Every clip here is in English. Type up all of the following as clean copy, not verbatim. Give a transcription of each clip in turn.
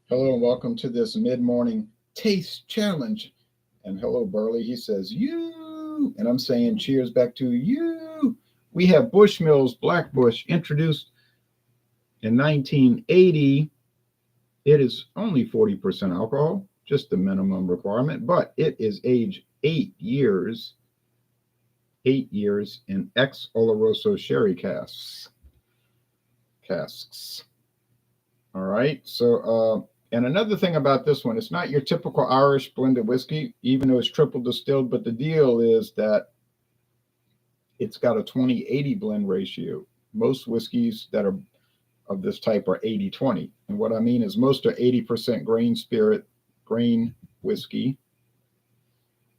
Hello and welcome to this mid-morning taste challenge. And hello, Burley. He says, you. And I'm saying cheers back to you. We have Bushmills Black Bush introduced in 1980. It is only 40% alcohol, just the minimum requirement, but it is aged 8 years, 8 years in ex-oloroso sherry casks. All right. And another thing about this one, it's not your typical Irish blended whiskey, even though it's triple distilled. But the deal is that it's got a 20-80 blend ratio. Most whiskeys that are of this type are 80-20. And what I mean is most are 80% grain whiskey,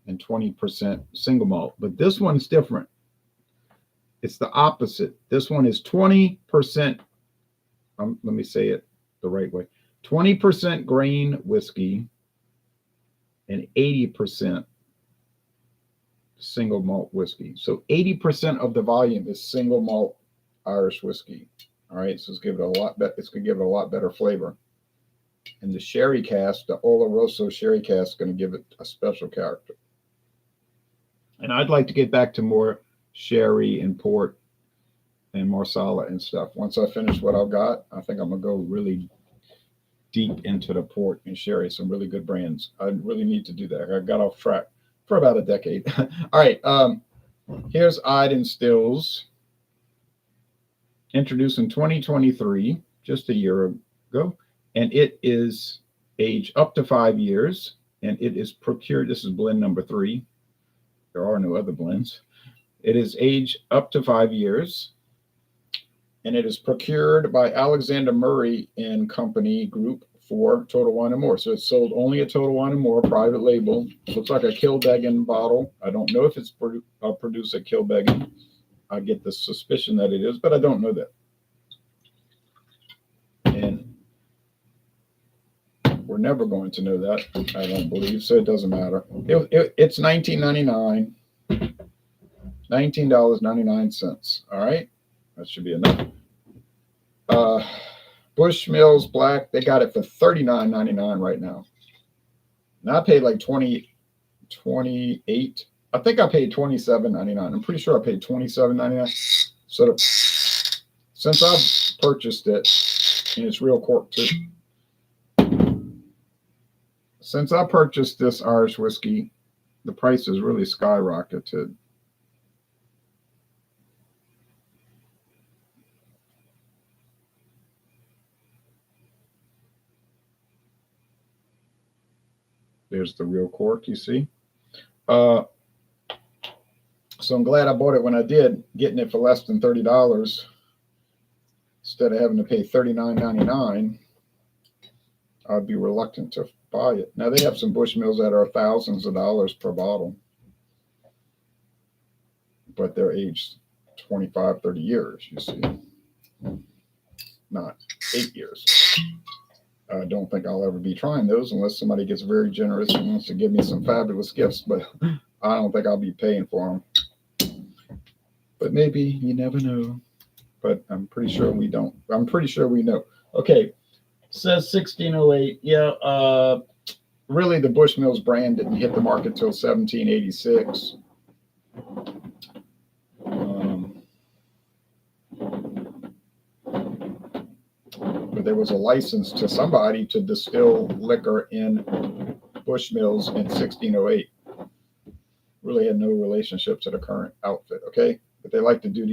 and 20% single malt. But this one's different. It's the opposite. This one is 20%. Let me say it the right way. 20% grain whiskey and 80% single malt whiskey. So 80% of the volume is single malt Irish whiskey. All right, so it's going to give it a lot better flavor. And the sherry cask, the Oloroso sherry cask, is going to give it a special character. And I'd like to get back to more sherry and port and marsala and stuff. Once I finish what I've got, I think I'm going to go really deep into the port and sherry, some really good brands. I really need to do that. I got off track for about a decade. All right, here's Iden Stills, introduced in 2023, just a year ago, and it is aged up to 5 years, and it is procured. This is blend number 3. There are no other blends. It is aged up to 5 years, and it is procured by Alexander Murray and Company Group for Total Wine and More. So it's sold only at Total Wine and More, private label. Looks like a Kilbeggan bottle. I don't know if it's produced at Kilbeggan. I get the suspicion that it is, but I don't know that. And we're never going to know that, I don't believe, so it doesn't matter. It's $19.99, $19.99. All right, that should be enough. Bushmills Black, they got it for $39.99 right now. Now I paid like 28. I think I paid $27.99. I'm pretty sure I paid $27.99. So since I've purchased it, and it's real cork too. Since I purchased this Irish whiskey, the price has really skyrocketed. There's the real cork, you see. So I'm glad I bought it when I did, getting it for less than $30 instead of having to pay $39.99. I'd be reluctant to buy it. Now they have some Bushmills that are thousands of dollars per bottle, but they're aged 25, 30 years, you see, not 8 years. I don't think I'll ever be trying those unless somebody gets very generous and wants to give me some fabulous gifts, but I don't think I'll be paying for them. But maybe, you never know. But I'm pretty sure we don't. I'm pretty sure we know. Okay, says 1608. Yeah, really the Bushmills brand didn't hit the market till 1786. But there was a license to somebody to distill liquor in Bushmills in 1608. Really had no relationship to the current outfit, okay? But they like to do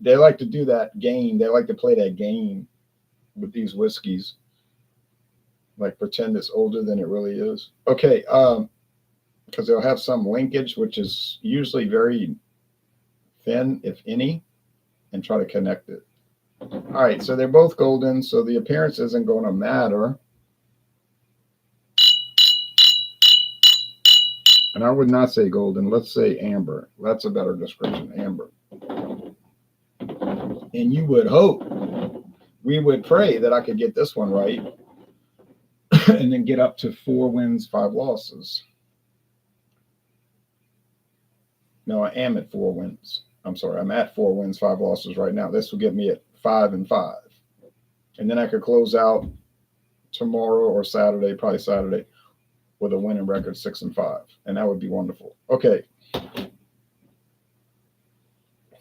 they like to do that game. They like to play that game with these whiskeys. Like pretend it's older than it really is. Okay, because they'll have some linkage, which is usually very thin, if any, and try to connect it. All right, so they're both golden, so the appearance isn't going to matter. And I would not say golden. Let's say amber. That's a better description, amber. And you would hope, we would pray that I could get this one right and then get up to 4 wins, 5 losses. No, I am at 4 wins. I'm sorry, I'm at 4 wins, 5 losses right now. This will get me at 5-5. And then I could close out tomorrow or Saturday, probably Saturday, with a winning record 6-5, and that would be wonderful. Okay, if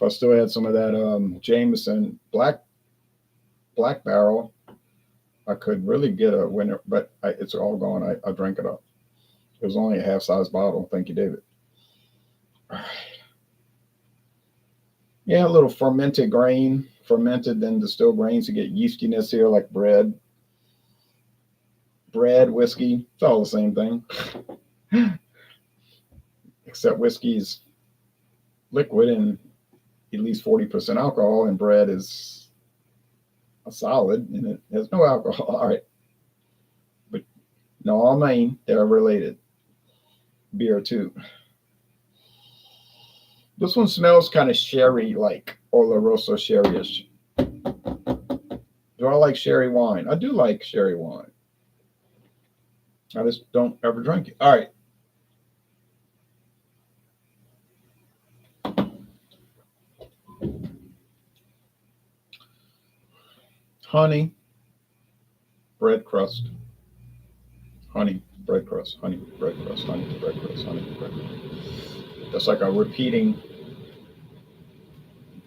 I still had some of that Jameson black barrel, I could really get a winner, but it's all gone. I drank it up. It was only a half-size bottle. Thank you, David. All right. Yeah, a little fermented grain, fermented then distilled grains. You get yeastiness here, like bread, whiskey. It's all the same thing, except whiskey's liquid and at least 40% alcohol, and bread is a solid and it has no alcohol. All right, but no, all main, they're related. Beer too. This one smells kind of sherry-like, oloroso sherry-ish. Do I like sherry wine? I do like sherry wine. I just don't ever drink it. All right. Honey, bread crust. Honey, bread crust. Honey, bread crust. Honey, bread crust. Honey, bread crust. That's like a repeating.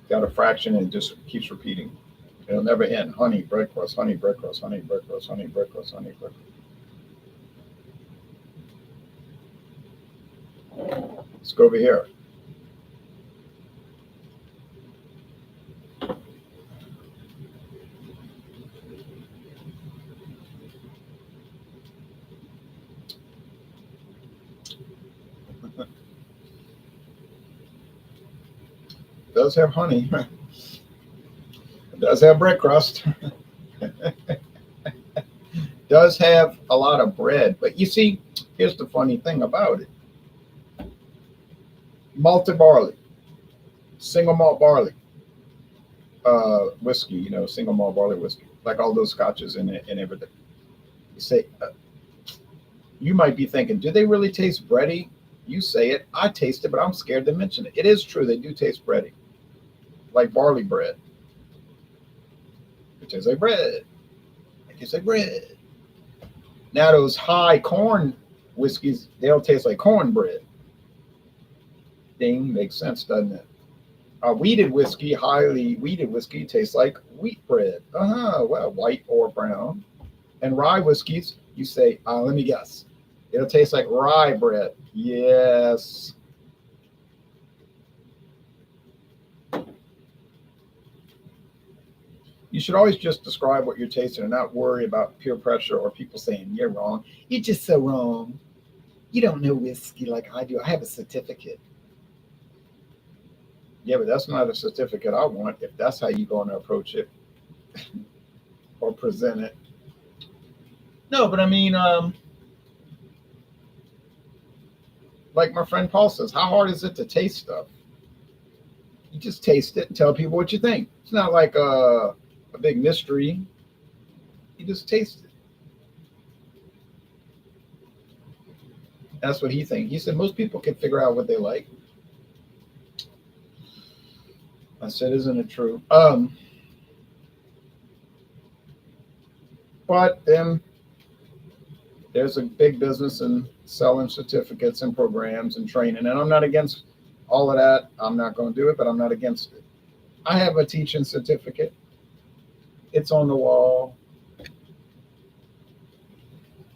Got a fraction and it just keeps repeating. It'll never end. Honey, bread crust. Honey, bread crust. Honey, bread crust. Honey, bread crust. Honey, bread crust. Let's go over here. It does have honey. It does have bread crust. Does have a lot of bread. But you see, here's the funny thing about it. Malted barley, single malt barley, whiskey, single malt barley whiskey, like all those scotches and everything. You say, you might be thinking, do they really taste bready? You say it, I taste it, but I'm scared to mention it. It is true, they do taste bready, like barley bread. It tastes like bread. It tastes like bread. Now those high corn whiskeys, they'll taste like cornbread. Thing makes sense, doesn't it? A wheated whiskey, highly wheated whiskey, tastes like wheat bread. Well, white or brown. And rye whiskeys, you say, let me guess. It'll taste like rye bread. Yes. You should always just describe what you're tasting and not worry about peer pressure or people saying you're wrong. You're just so wrong. You don't know whiskey like I do. I have a certificate. Yeah, but that's not a certificate I want if that's how you're going to approach it or present it. No, but I mean, like my friend Paul says, how hard is it to taste stuff? You just taste it and tell people what you think. It's not like a big mystery. You just taste it. That's what he thinks. He said most people can figure out what they like. I said, isn't it true? But then there's a big business in selling certificates and programs and training. And I'm not against all of that. I'm not going to do it, but I'm not against it. I have a teaching certificate. It's on the wall.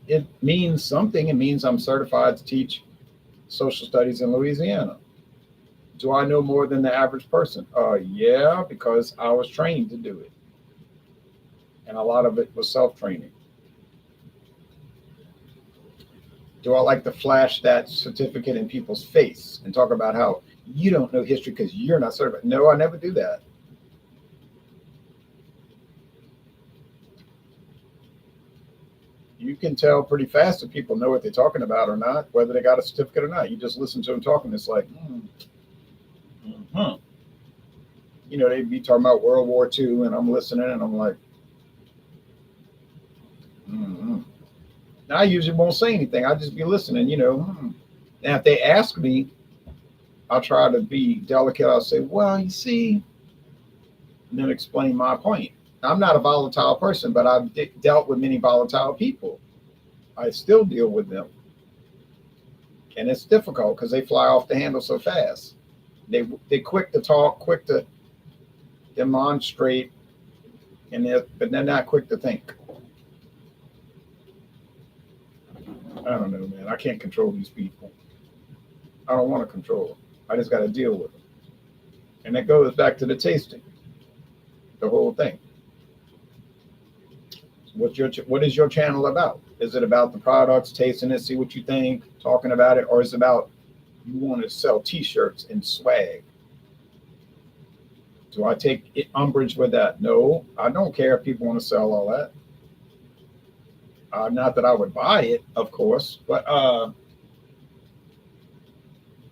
It means something. It means I'm certified to teach social studies in Louisiana. Do I know more than the average person? Yeah, because I was trained to do it. And a lot of it was self-training. Do I like to flash that certificate in people's face and talk about how you don't know history because you're not certified? No, I never do that. You can tell pretty fast if people know what they're talking about or not, whether they got a certificate or not. You just listen to them talking. It's like, they'd be talking about World War II, and I'm listening, and I'm like, Now, I usually won't say anything. I'll just be listening, And if they ask me, I'll try to be delicate. I'll say, well, you see, and then explain my point. I'm not a volatile person, but I've dealt with many volatile people. I still deal with them. And it's difficult because they fly off the handle so fast. They quick to talk, quick to demonstrate, but they're not quick to think. I don't know, man. I can't control these people. I don't want to control them. I just got to deal with them. And that goes back to the tasting, the whole thing. What is your channel about? Is it about the products, tasting it, see what you think, talking about it, or is it about you want to sell T-shirts and swag? Do I take umbrage with that? No, I don't care if people want to sell all that. Not that I would buy it, of course, but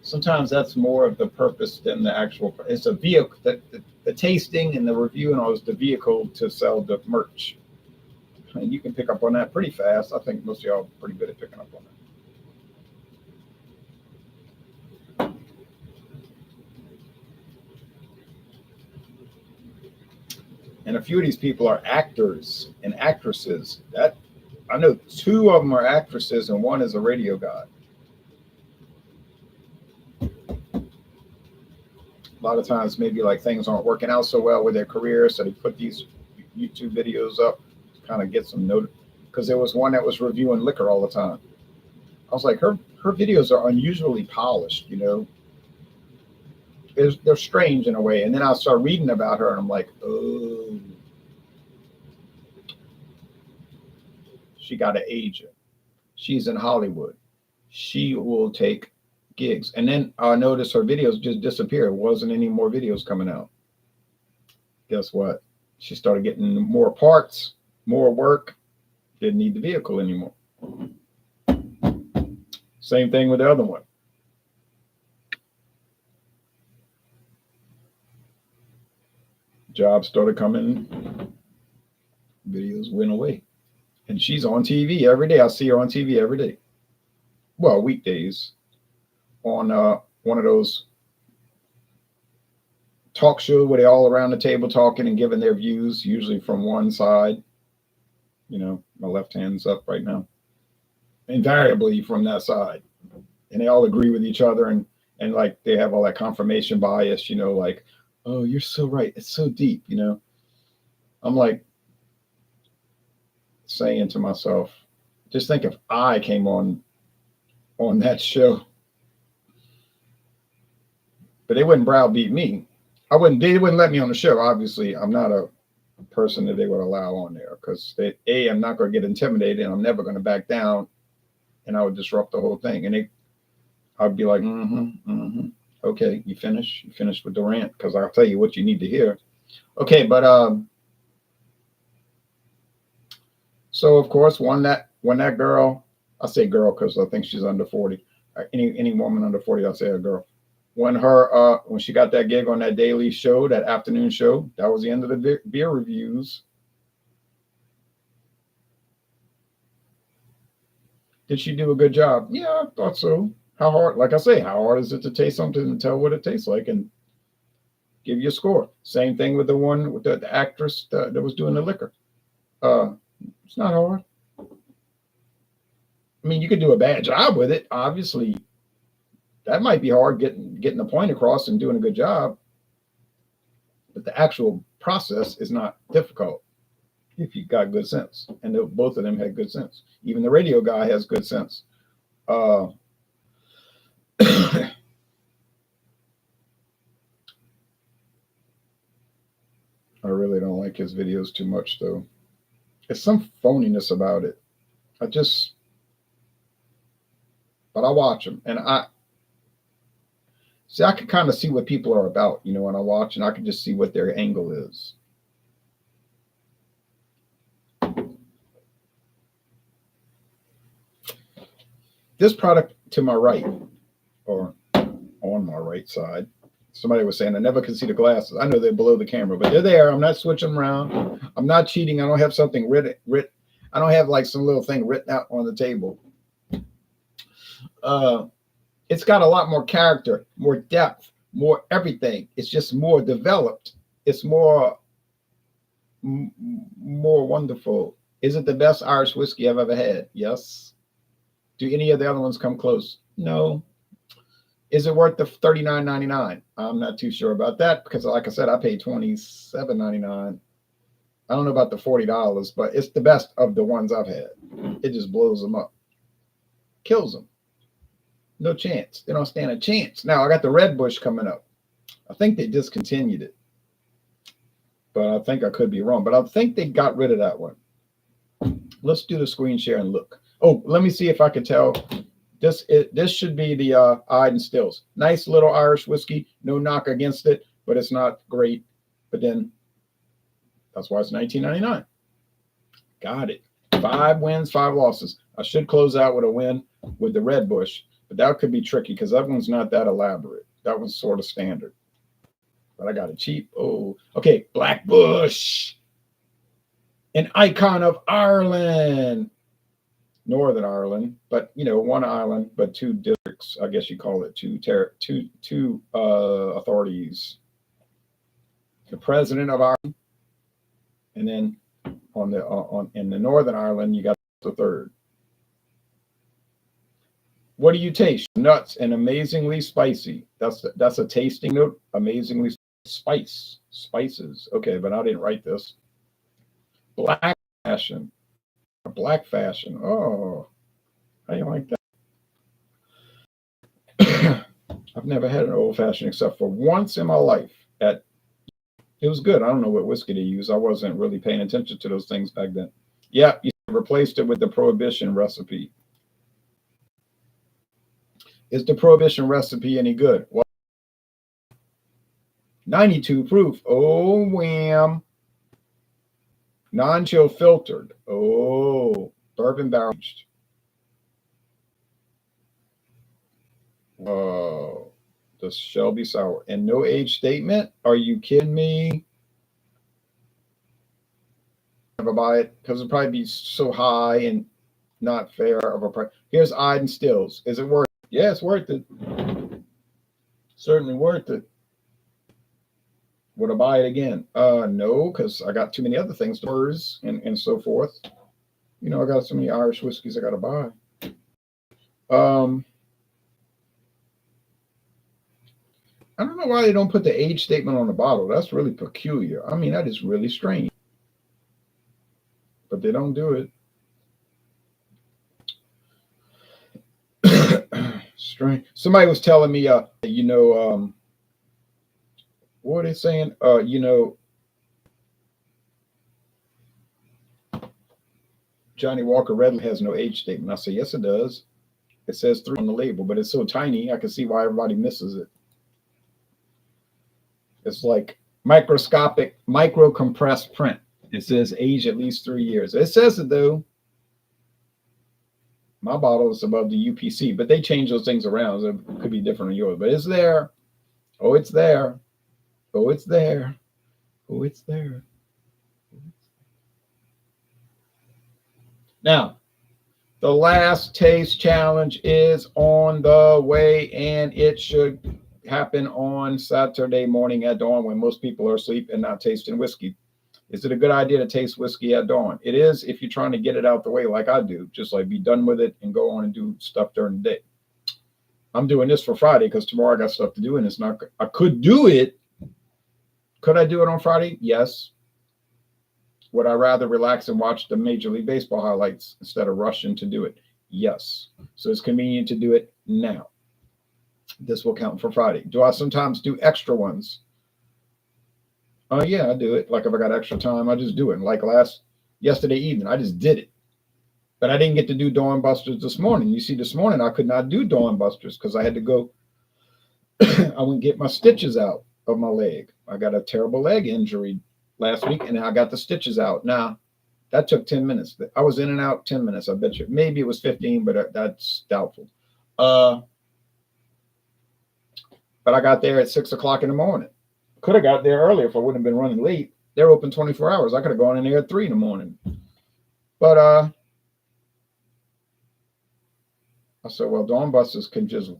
sometimes that's more of the purpose than the actual. It's a vehicle. The tasting and the review and all is the vehicle to sell the merch. And you can pick up on that pretty fast. I think most of y'all are pretty good at picking up on that. And a few of these people are actors and actresses. That I know 2 of them are actresses and 1 is a radio guy. A lot of times maybe like things aren't working out so well with their career, so they put these YouTube videos up to kind of get some note. Because there was one that was reviewing liquor all the time. I was like, her videos are unusually polished, you know. They're strange in a way. And then I start reading about her and I'm like, oh, she got an agent. She's in Hollywood. She will take gigs. And then I noticed her videos just disappeared. Wasn't any more videos coming out. Guess what? She started getting more parts, more work. Didn't need the vehicle anymore. Same thing with the other one. Jobs started coming. Videos went away. And she's on TV every day. I see her on TV every day. Well, weekdays. On one of those talk shows where they're all around the table talking and giving their views, usually from one side. You know, my left hand's up right now. Invariably from that side. And they all agree with each other and like they have all that confirmation bias, you know, like, oh, you're so right. It's so deep, you know. I'm like saying to myself, just think if I came on that show. But they wouldn't browbeat me. They wouldn't let me on the show. Obviously, I'm not a person that they would allow on there because I'm not going to get intimidated and I'm never going to back down and I would disrupt the whole thing. And I'd be like, okay, you finished with the rant because I'll tell you what you need to hear. Okay, but so of course when that girl, I say girl because I think she's under 40. Any woman under 40, I'll say a girl. When she got that gig on that daily show, that afternoon show, that was the end of the beer reviews. Did she do a good job? Yeah, I thought so. How hard, like I say, how hard is it to taste something and tell what it tastes like and give you a score? Same thing with the one with the actress that was doing the liquor. It's not hard. I mean, you could do a bad job with it. Obviously, that might be hard getting the point across and doing a good job. But the actual process is not difficult if you've got good sense. And both of them had good sense. Even the radio guy has good sense. I really don't like his videos too much, though. There's some phoniness about it. But I watch them, and I can kind of see what people are about, you know, when I watch, and I can just see what their angle is. This product to my right, or on my right side, somebody was saying, I never can see the glasses. I know they're below the camera, but they're there. I'm not switching them around. I'm not cheating. I don't have something written. I don't have like some little thing written out on the table. It's got a lot more character, more depth, more everything. It's just more developed. It's more more wonderful. Is it the best Irish whiskey I've ever had? Yes. Do any of the other ones come close? No. Is it worth the $39.99? I'm not too sure about that because, like I said, I paid $27.99. I don't know about the $40, but it's the best of the ones I've had. It just blows them up, kills them. No chance. They don't stand a chance. Now I got the Red Bush coming up. I think they discontinued it, but I think I could be wrong. But I think they got rid of that one. Let's do the screen share and look. Oh, let me see if I can tell. This should be the Iden Stills. Nice little Irish whiskey. No knock against it, but it's not great. But then that's why it's $19.99. Got it. 5 wins, 5 losses. I should close out with a win with the Red Bush, but that could be tricky because that one's not that elaborate. That one's sort of standard. But I got it cheap. Oh, okay. Black Bush, an icon of Ireland. Northern Ireland, but one island, but 2 districts. I guess you call it two authorities. The president of Ireland, and then in the Northern Ireland, you got the third. What do you taste? Nuts and amazingly spicy. That's a tasting note. Amazingly spices. Okay, but I didn't write this. Black fashion. Black fashion. Oh, how do you like that? I've never had an old fashioned except for once in my life. It was good. I don't know what whiskey to use. I wasn't really paying attention to those things back then. Yeah, you replaced it with the Prohibition recipe. Is the Prohibition recipe any good? Well, 92 proof. Oh, wham. Non-chill filtered. Oh, bourbon barrel aged. Oh, the Shelby sour. And no age statement? Are you kidding me? Never buy it because it'll probably be so high and not fair of a price. Here's Iden Stills. Is it worth it? Yeah, it's worth it. Certainly worth it. Would I buy it again? No, because I got too many other things to hers and so forth. I got so many Irish whiskeys I got to buy. I don't know why they don't put the age statement on the bottle. That's really peculiar. I mean, that is really strange. But they don't do it. Strange. Somebody was telling me, what are they saying? Johnny Walker Red has no age statement. I say, yes, it does. It says 3 on the label, but it's so tiny, I can see why everybody misses it. It's like microscopic, micro-compressed print. It says age at least 3 years. It says it, though. My bottle is above the UPC, but they change those things around. So it could be different than yours, but it's there. Oh, it's there. Oh, it's there. Oh, it's there. Now, the last taste challenge is on the way, and it should happen on Saturday morning at dawn when most people are asleep and not tasting whiskey. Is it a good idea to taste whiskey at dawn? It is if you're trying to get it out the way like I do, just like be done with it and go on and do stuff during the day. I'm doing this for Friday because tomorrow I got stuff to do, and it's not. I could do it. Could I do it on Friday? Yes. Would I rather relax and watch the Major League Baseball highlights instead of rushing to do it? Yes. So it's convenient to do it now. This will count for Friday. Do I sometimes do extra ones? Yeah, I do it. Like if I got extra time, I just do it. Like yesterday evening, I just did it. But I didn't get to do Dawn Busters this morning. You see, this morning I could not do Dawn Busters because I had to go. I went get my stitches out of my leg. I got a terrible leg injury last week, and I got the stitches out. Now, that took 10 minutes. I was in and out 10 minutes, I bet you. Maybe it was 15, but that's doubtful. But I got there at 6 o'clock in the morning. Could have got there earlier if I wouldn't have been running late. They're open 24 hours. I could have gone in there at 3 in the morning. But I said, well, Dawn Busters can just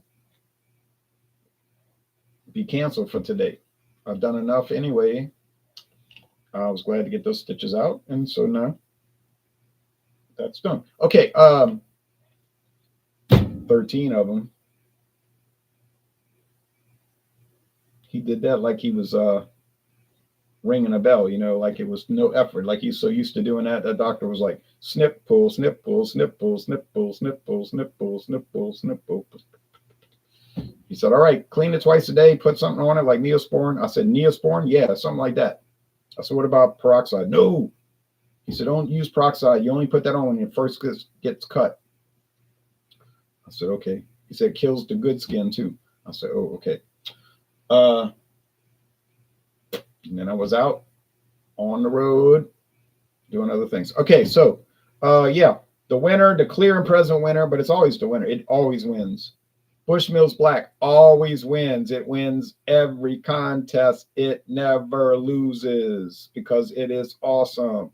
be canceled for today. I've done enough anyway. I was glad to get those stitches out, and so now that's done. Okay, 13 of them. He did that like he was ringing a bell, like it was no effort. Like he's so used to doing that. The doctor was like, snip, pull, snip, pull, snip, pull, snip, pull, snip, pull, snip, pull, snip, pull, snip, pull. He said, all right, clean it twice a day, put something on it like Neosporin. I said, Neosporin? Yeah, something like that. I said, what about peroxide? No. He said, don't use peroxide. You only put that on when your first gets cut. I said, okay. He said, kills the good skin too. I said, oh, okay. And then I was out on the road doing other things. Okay, so yeah, the winner, the clear and present winner, but it's always the winner. It always wins. Bushmills Black always wins. It wins every contest. It never loses because it is awesome.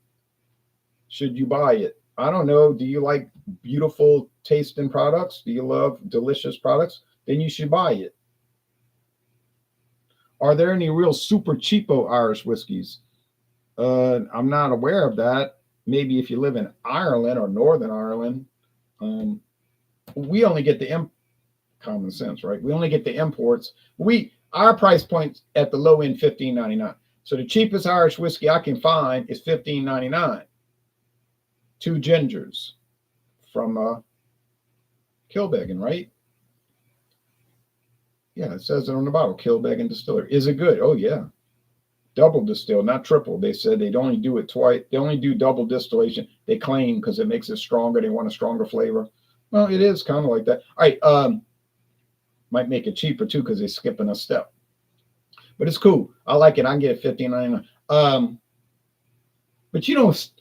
Should you buy it? I don't know. Do you like beautiful tasting products? Do you love delicious products? Then you should buy it. Are there any real super cheapo Irish whiskeys? I'm not aware of that. Maybe if you live in Ireland or Northern Ireland. We only get the common sense, right? We only get the imports. Our price point at the low end $15.99. So the cheapest Irish whiskey I can find is $15.99. 2 gingers from Kilbeggan, right? Yeah, it says it on the bottle. Kilbeggan Distillery. Is it good? Oh yeah. Double distill, not triple. They said they'd only do it twice. They only do double distillation. They claim because it makes it stronger. They want a stronger flavor. Well, it is kind of like that. All right. Might make it cheaper too because they're skipping a step. But it's cool. I like it. I can get it $15.99. But you don't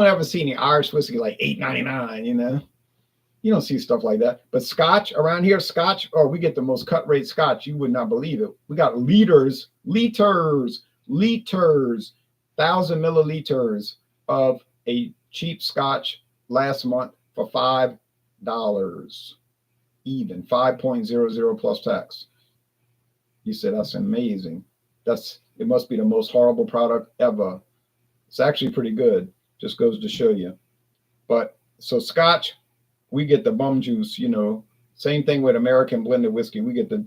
ever see any Irish whiskey like $8.99. You don't see stuff like that. But Scotch around here, Scotch, we get the most cut rate Scotch. You would not believe it. We got liters, 1,000 milliliters of a cheap Scotch last month for $5 even, 5.00 plus tax. You said that's amazing. It must be the most horrible product ever. It's actually pretty good. Just goes to show you. But so Scotch, we get the bum juice, Same thing with American blended whiskey. We get the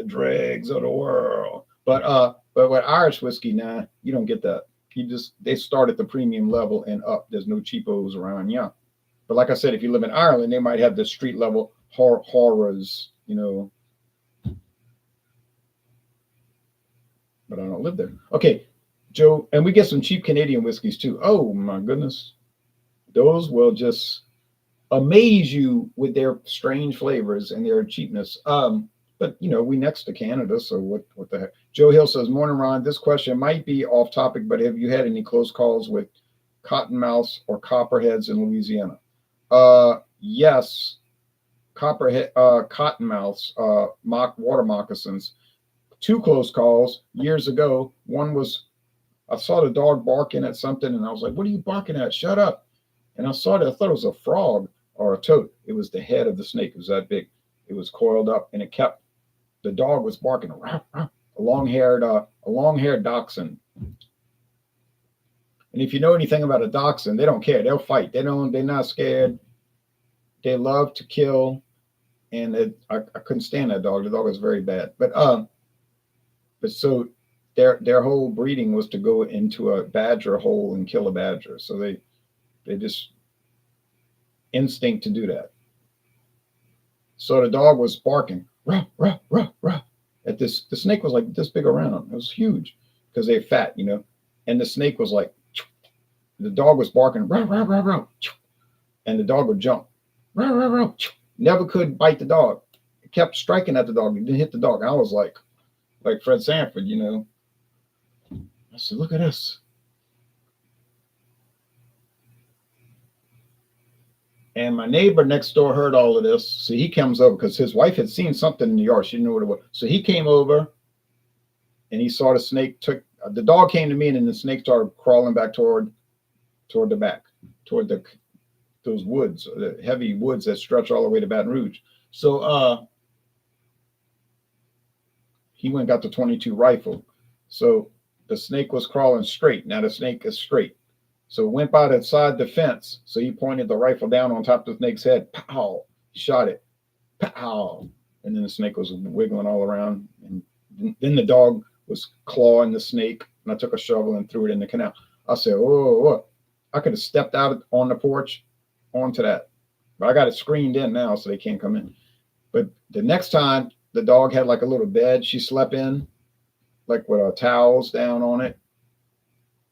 dregs of the world. But with Irish whiskey, nah, you don't get that. They start at the premium level and up. There's no cheapos around, yeah. But like I said, if you live in Ireland, they might have the street level horrors, But I don't live there. Okay, Joe, and we get some cheap Canadian whiskeys too. Oh my goodness, those will just amaze you with their strange flavors and their cheapness. But we next to Canada, so what the heck? Joe Hill says, "Morning, Ron. This question might be off topic, but have you had any close calls with cottonmouths or copperheads in Louisiana?" Yes, cottonmouths, water moccasins. 2 close calls years ago. One was I saw the dog barking at something, and I was like, "What are you barking at? Shut up!" And I thought it was a frog or a toad. It was the head of the snake. It was that big. It was coiled up, and the dog was barking. A long-haired dachshund. And if you know anything about a dachshund, they don't care. They'll fight. They're not scared. They love to kill. And I couldn't stand that dog. The dog was very bad. But so their whole breeding was to go into a badger hole and kill a badger. So they just instinct to do that. So the dog was barking, ruh, ruh, ruh, ruh, at this. The snake was like this big around. It was huge because they're fat, And the snake was like, the dog was barking, ruh, ruh, ruh, ruh, and the dog would jump, ruh, ruh, ruh, never could bite the dog. It kept striking at the dog. It didn't hit the dog. And I was like Fred Sanford, I said, look at this. And my neighbor next door heard all of this. So he comes over because his wife had seen something in the yard. She didn't know what it was. So he came over and he saw the snake the dog came to me, and then the snake started crawling back toward the back, toward those woods, the heavy woods that stretch all the way to Baton Rouge. So he went and got the .22 rifle. So The snake was crawling straight. Now the snake is straight. So it went by the side of the fence. So he pointed the rifle down on top of the snake's head. Pow! Shot it. Pow! And then the snake was wiggling all around. And then the dog was clawing the snake. And I took a shovel and threw it in the canal. I said, oh, I could have stepped out on the porch onto that. But I got it screened in now so they can't come in. But the next time, the dog had like a little bed she slept in, like with towels down on it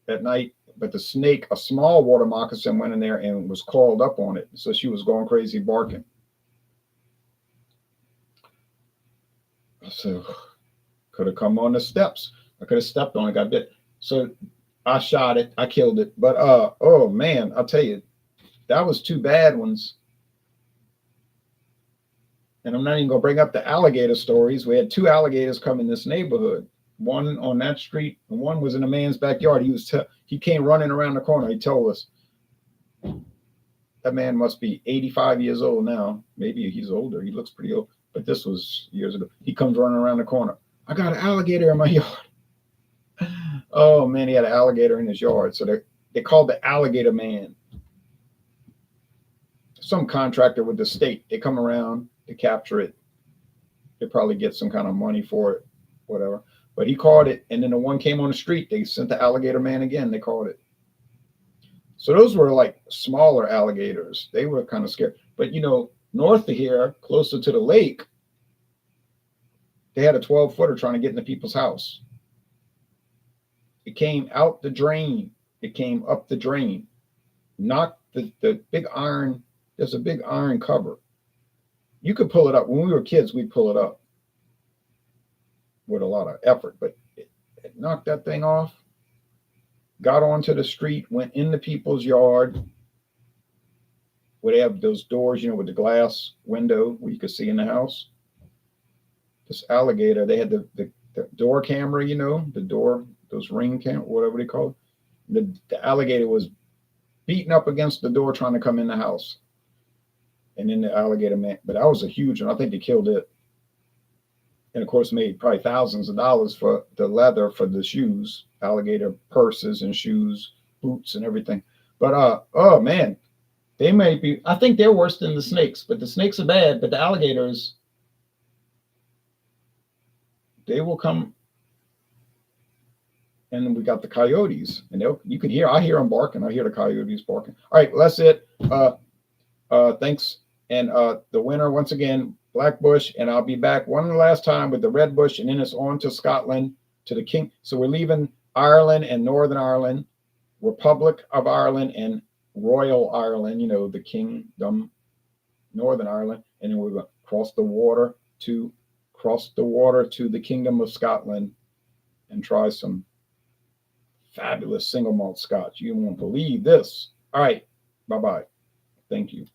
at night. But the snake, a small water moccasin, went in there and was coiled up on it. So she was going crazy barking. So could have come on the steps. I could have stepped on it, got bit. So I shot it. I killed it. But oh man, I'll tell you, that was two bad ones. And I'm not even going to bring up the alligator stories. We had two alligators come in this neighborhood. One on that street, and one was in a man's backyard. He came running around the corner. He told us that man must be 85 years old now. Maybe he's older. He looks pretty old, but this was years ago. He comes running around the corner. I got an alligator in my yard. Oh man, he had an alligator in his yard. So they called the alligator man. Some contractor with the state. They come around to capture it. They probably get some kind of money for it, whatever. But he caught it, and then the one came on the street. They sent the alligator man again. They caught it. So those were like smaller alligators. They were kind of scary. But, north of here, closer to the lake, they had a 12-footer trying to get into people's house. It came out the drain. It came up the drain. Knocked the big iron. There's a big iron cover. You could pull it up. When we were kids, we'd pull it up with a lot of effort, but it knocked that thing off, got onto the street, went into people's yard where they have those doors, with the glass window where you could see in the house. This alligator, they had the door camera, the door, those ring camera, whatever they call it. The alligator was beating up against the door trying to come in the house. And then the alligator man, but that was a huge one. I think they killed it. And of course, made probably thousands of dollars for the leather for the shoes, alligator purses and shoes, boots and everything. But oh man, they may be. I think they're worse than the snakes. But the snakes are bad. But the alligators, they will come. And then we got the coyotes, and you can hear. I hear them barking. I hear the coyotes barking. All right, well, that's it. Thanks. And the winner once again, Black Bush, and I'll be back one last time with the Red Bush, and then it's on to Scotland, to the King. So we're leaving Ireland and Northern Ireland, Republic of Ireland and Royal Ireland, the Kingdom, Northern Ireland, and then we're going to cross the water to the Kingdom of Scotland and try some fabulous single malt scotch. You won't believe this. All right, bye-bye. Thank you.